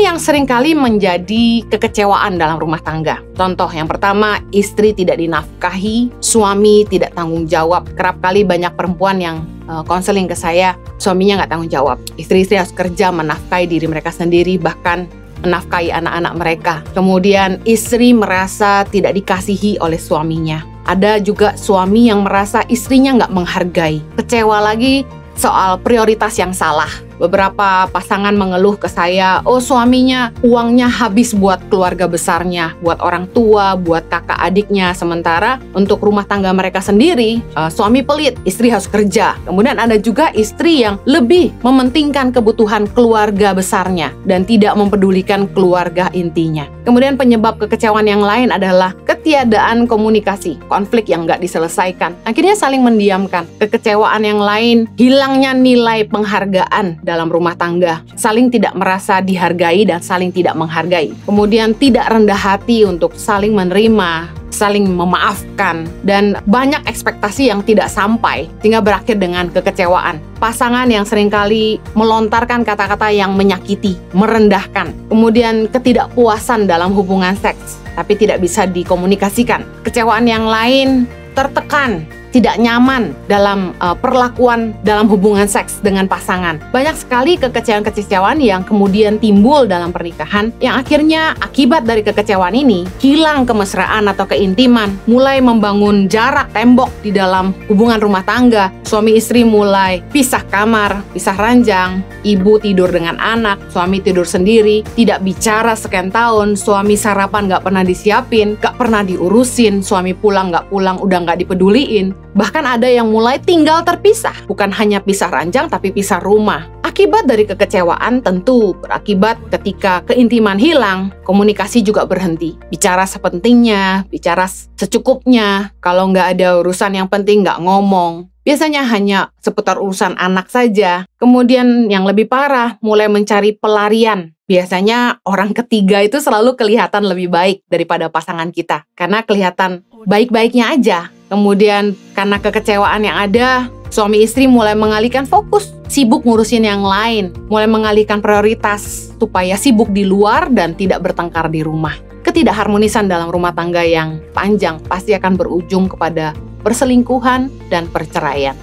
yang seringkali menjadi kekecewaan dalam rumah tangga? Contoh yang pertama, istri tidak dinafkahi, suami tidak tanggung jawab. Kerap kali banyak perempuan yang konseling ke saya, suaminya nggak tanggung jawab. Istri-istri harus kerja menafkahi diri mereka sendiri, bahkan menafkahi anak-anak mereka. Kemudian istri merasa tidak dikasihi oleh suaminya. Ada juga suami yang merasa istrinya nggak menghargai. Kecewa lagi soal prioritas yang salah. Beberapa pasangan mengeluh ke saya, oh suaminya uangnya habis buat keluarga besarnya, buat orang tua, buat kakak adiknya. Sementara untuk rumah tangga mereka sendiri, suami pelit, istri harus kerja. Kemudian ada juga istri yang lebih mementingkan kebutuhan keluarga besarnya dan tidak mempedulikan keluarga intinya. Kemudian penyebab kekecewaan yang lain adalah ketiadaan komunikasi, konflik yang nggak diselesaikan. Akhirnya saling mendiamkan. Kekecewaan yang lain, hilangnya nilai penghargaan dalam rumah tangga, saling tidak merasa dihargai dan saling tidak menghargai. Kemudian tidak rendah hati untuk saling menerima, saling memaafkan, dan banyak ekspektasi yang tidak sampai sehingga berakhir dengan kekecewaan. Pasangan yang seringkali melontarkan kata-kata yang menyakiti, merendahkan. Kemudian ketidakpuasan dalam hubungan seks, tapi tidak bisa dikomunikasikan. Kecewaan yang lain, tertekan, tidak nyaman dalam perlakuan dalam hubungan seks dengan pasangan. Banyak sekali kekecewaan-kekecewaan yang kemudian timbul dalam pernikahan yang akhirnya akibat dari kekecewaan ini hilang kemesraan atau keintiman, mulai membangun jarak tembok di dalam hubungan rumah tangga. Suami istri mulai pisah kamar, pisah ranjang, ibu tidur dengan anak, suami tidur sendiri, tidak bicara sekian tahun, suami sarapan nggak pernah disiapin, nggak pernah diurusin, suami pulang nggak pulang udah nggak dipeduliin. Bahkan ada yang mulai tinggal terpisah, bukan hanya pisah ranjang tapi pisah rumah. Akibat dari kekecewaan tentu berakibat ketika keintiman hilang, komunikasi juga berhenti. Bicara sepentingnya, bicara secukupnya, kalau nggak ada urusan yang penting nggak ngomong. Biasanya hanya seputar urusan anak saja. Kemudian yang lebih parah, mulai mencari pelarian. Biasanya orang ketiga itu selalu kelihatan lebih baik daripada pasangan kita, karena kelihatan baik-baiknya aja. Kemudian karena kekecewaan yang ada, suami istri mulai mengalihkan fokus, sibuk ngurusin yang lain, mulai mengalihkan prioritas supaya sibuk di luar dan tidak bertengkar di rumah. Ketidakharmonisan dalam rumah tangga yang panjang pasti akan berujung kepada perselingkuhan dan perceraian.